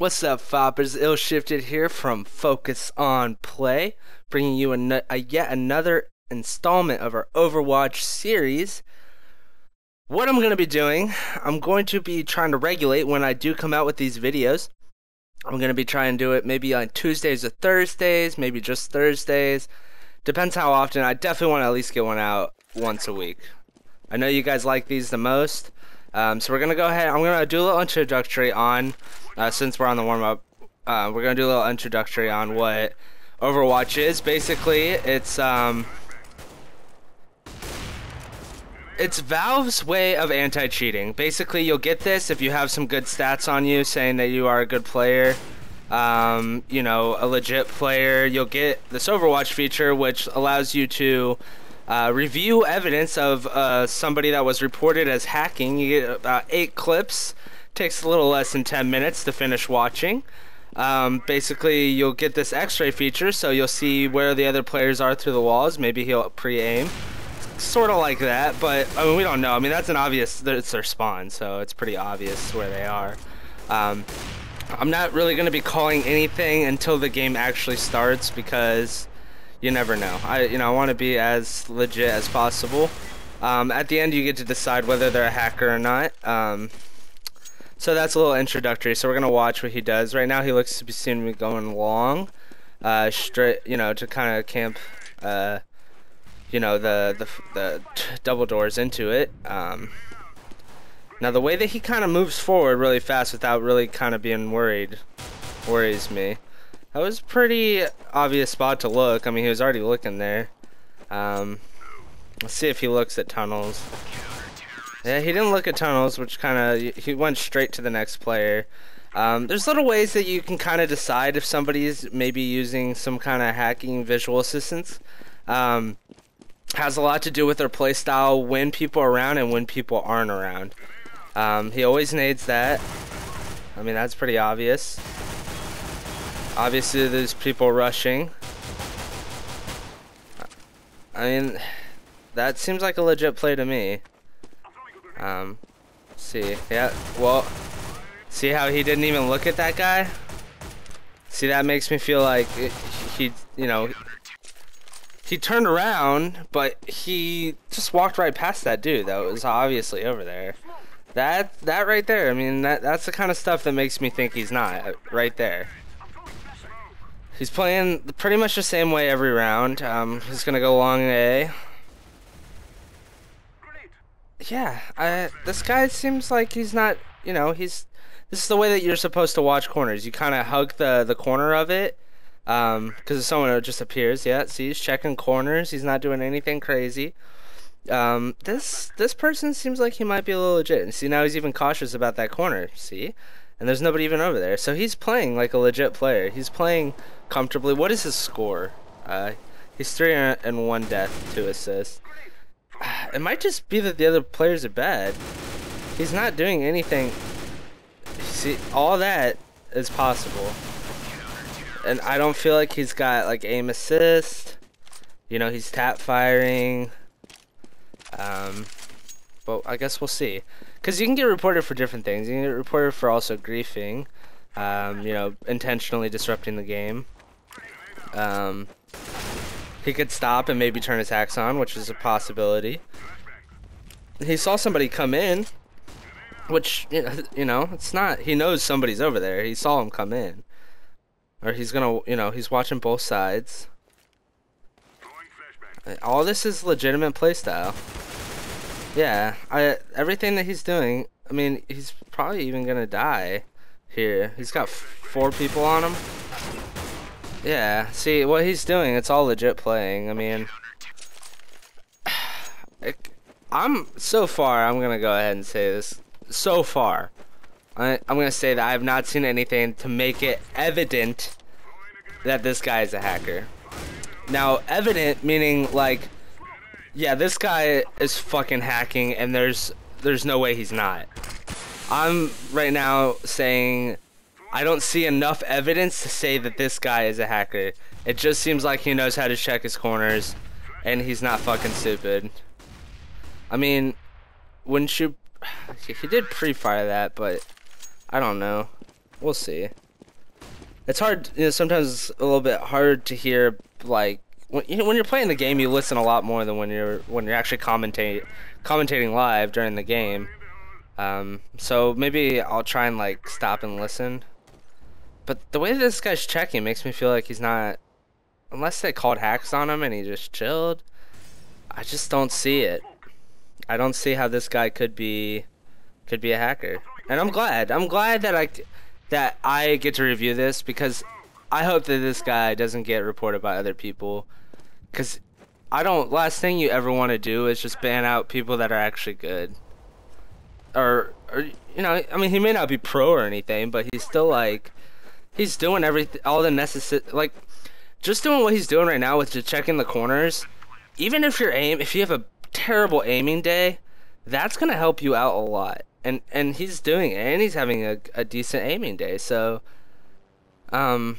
What's up, Foppers? Ill Shifted here from Focus on Play, bringing you yet another installment of our Overwatch series. What I'm going to be doing, I'm going to be trying to regulate when I do come out with these videos. I'm going to be trying to do it maybe on Tuesdays or Thursdays, maybe just Thursdays. Depends how often. I definitely want to at least get one out once a week. I know you guys like these the most. So we're going to go ahead. I'm going to do a little introductory on, since we're on the warm-up, we're going to do a little introductory on what Overwatch is. Basically, it's Valve's way of anti-cheating. Basically, you'll get this if you have some good stats on you saying that you are a good player, you know, a legit player. You'll get this Overwatch feature, which allows you to review evidence of somebody that was reported as hacking. You get about 8 clips. Takes a little less than 10 minutes to finish watching. Basically, you'll get this X-ray feature, so you'll see where the other players are through the walls. Maybe he'll pre-aim. Sort of like that, but I mean, we don't know. I mean, that's an obvious, it's their spawn, so it's pretty obvious where they are. I'm not really going to be calling anything until the game actually starts, because you never know. I want to be as legit as possible. At the end, you get to decide whether they're a hacker or not. So that's a little introductory. So we're gonna watch what he does. Right now, he looks to be seen to be going long, straight, you know, to kind of camp, you know, the double doors into it. Now the way that he kind of moves forward really fast without really kind of being worried worries me. That was a pretty obvious spot to look. I mean, he was already looking there. Let's see if he looks at tunnels. Yeah, he didn't look at tunnels, which kind of, he went straight to the next player. There's little ways that you can kind of decide if somebody's maybe using some kind of hacking visual assistance. Has a lot to do with their playstyle when people are around and when people aren't around. He always nades that. I mean, that's pretty obvious. Obviously, there's people rushing. I mean, that seems like a legit play to me. See, yeah, well, see how he didn't even look at that guy? See, that makes me feel like he, you know, he turned around, but he just walked right past that dude that was obviously over there. That right there, I mean, that's the kind of stuff that makes me think he's not, right there. He's playing pretty much the same way every round. He's gonna go long A. Yeah, this guy seems like he's not, you know, this is the way that you're supposed to watch corners. You kind of hug the corner of it, because someone just appears. Yeah, see, he's checking corners. He's not doing anything crazy. This person seems like he might be a little legit. And see, now he's even cautious about that corner. See? And there's nobody even over there. So he's playing like a legit player. He's playing comfortably. What is his score? He's 3 and 1 death, 2 assists. It might just be that the other players are bad. He's not doing anything. See, all that is possible. And I don't feel like he's got like aim assist. You know, he's tap firing. But I guess we'll see. Because you can get reported for different things. You can get reported for also griefing. You know, intentionally disrupting the game. He could stop and maybe turn his hacks on, which is a possibility. He saw somebody come in, which, you know, it's not, he knows somebody's over there. He saw him come in. Or he's gonna, you know, he's watching both sides. All this is legitimate playstyle. Yeah, everything that he's doing, I mean, he's probably even gonna die here. He's got 4 people on him. Yeah, see, what he's doing, it's all legit playing. I mean, so far, I'm going to go ahead and say this. So far, I'm going to say that I have not seen anything to make it evident that this guy is a hacker. Now, evident meaning, like, yeah, this guy is fucking hacking, and there's no way he's not. I'm right now saying I don't see enough evidence to say that this guy is a hacker. It just seems like he knows how to check his corners, and he's not fucking stupid. I mean, wouldn't you... He did pre-fire that, but I don't know. We'll see. it's hard, you know, sometimes it's a little bit hard to hear, like, when, you know, when you're playing the game, you listen a lot more than when you're actually commentating live during the game. So maybe I'll try and like stop and listen. But the way this guy's checking makes me feel like he's not, unless they called hacks on him and he just chilled. I just don't see it. I don't see how this guy could be a hacker. And I'm glad. I'm glad that I get to review this, because I hope that this guy doesn't get reported by other people. Because last thing you ever want to do is just ban out people that are actually good. Or you know, I mean, he may not be pro or anything, but he's still like, he's doing everything, all the necessary, like, just doing what he's doing right now with just checking the corners. Even if if you have a terrible aiming day, that's gonna help you out a lot. And he's doing it, and he's having a decent aiming day. So, you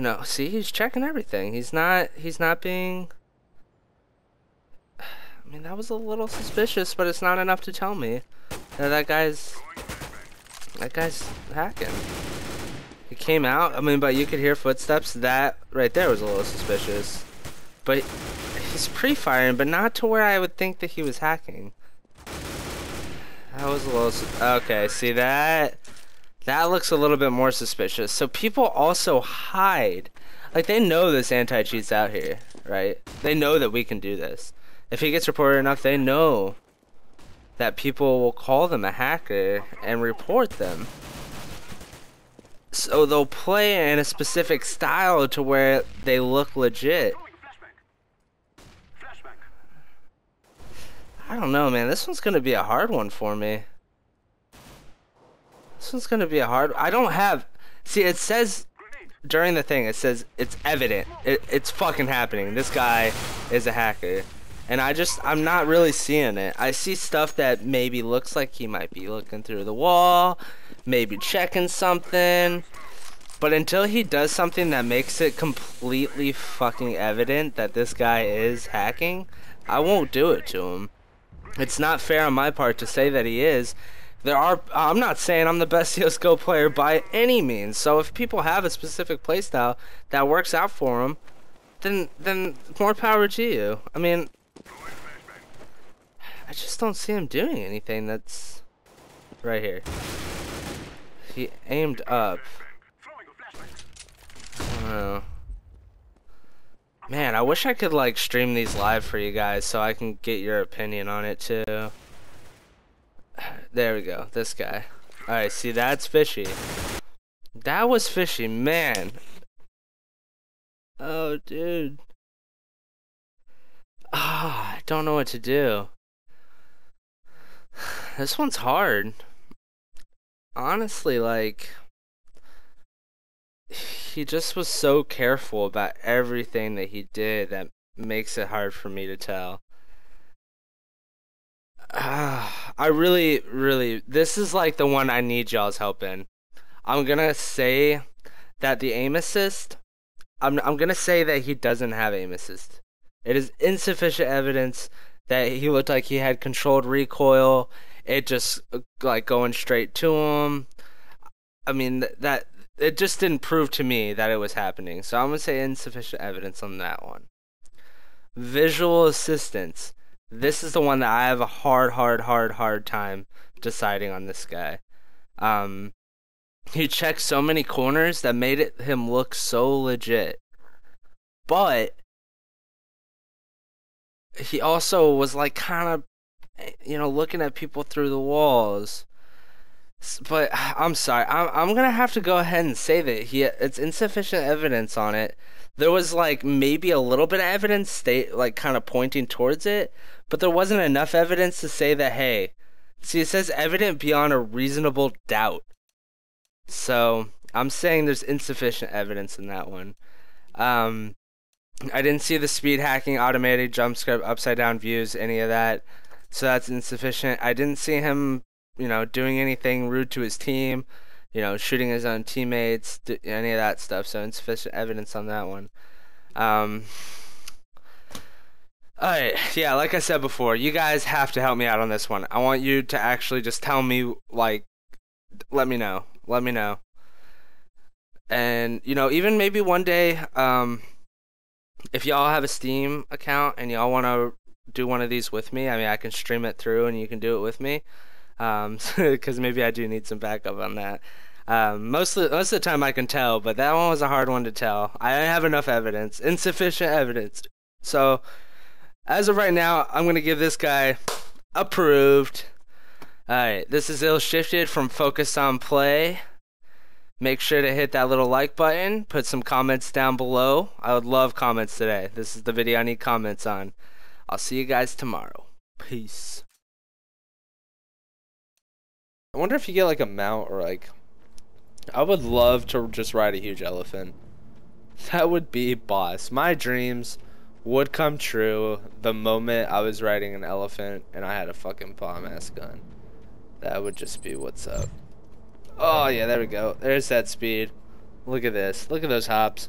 know, see, he's checking everything. He's not being. I mean, that was a little suspicious, but it's not enough to tell me that that guy's hacking. He came out. I mean, but you could hear footsteps. That right there was a little suspicious. But he's pre-firing, but not to where I would think that he was hacking. That was a little... Okay, see that? That looks a little bit more suspicious. So people also hide. Like, they know this anti-cheat's out here, right? They know that we can do this. If he gets reported enough, they know that people will call them a hacker and report them. So they'll play in a specific style to where they look legit. I don't know, man. This one's gonna be a hard one for me. This one's gonna be a hard... I don't have... See, it says... During the thing, it says it's evident. It's fucking happening. This guy is a hacker. And I'm not really seeing it. I see stuff that maybe looks like he might be looking through the wall, maybe checking something. But until he does something that makes it completely fucking evident that this guy is hacking, I won't do it to him. It's not fair on my part to say that he is. I'm not saying I'm the best CSGO player by any means. So if people have a specific playstyle that works out for them, then more power to you. I mean, I just don't see him doing anything that's right here. He aimed up. I don't know. Man, I wish I could like stream these live for you guys so I can get your opinion on it too. There we go, this guy. Alright, see, that's fishy. That was fishy, man. Oh, dude. Ah, I don't know what to do. This one's hard. Honestly, like, he just was so careful about everything that he did that makes it hard for me to tell. I really, this is like the one I need y'all's help in. I'm gonna say that the aim assist, I'm gonna say that he doesn't have aim assist. It is insufficient evidence that he looked like he had controlled recoil. It just like going straight to him. I mean, that it just didn't prove to me that it was happening. So I'm gonna say insufficient evidence on that one. Visual assistance. This is the one that I have a hard time deciding on this guy. He checked so many corners that made him look so legit. But he also was like kind of, you know, looking at people through the walls. But I'm sorry, I'm gonna have to go ahead and say that it's insufficient evidence on it. There was like maybe a little bit of evidence like kind of pointing towards it, but there wasn't enough evidence to say that, hey, see, it says evident beyond a reasonable doubt. So I'm saying there's insufficient evidence in that one. I didn't see the speed hacking, automated jump script, upside down views, any of that. So that's insufficient. I didn't see him, you know, doing anything rude to his team, you know, shooting his own teammates, any of that stuff. So insufficient evidence on that one. Alright, yeah, like I said before, you guys have to help me out on this one. I want you to actually just tell me, like, let me know. And you know, even maybe one day, if y'all have a Steam account and y'all want to do one of these with me, I mean, I can stream it through and you can do it with me. Because maybe I do need some backup on that. Most of the time I can tell, but that one was a hard one to tell. I didn't have enough evidence, insufficient evidence. So as of right now, I'm gonna give this guy approved. All right, this is Ill Shifted from FocusOnPlay. Make sure to hit that little like button. Put some comments down below. I would love comments today. This is the video I need comments on. I'll see you guys tomorrow. Peace. I wonder if you get like a mount or like... I would love to just ride a huge elephant. That would be boss. My dreams would come true the moment I was riding an elephant and I had a fucking bomb-ass gun. That would just be what's up. Oh yeah, there we go. There's that speed. Look at this. Look at those hops.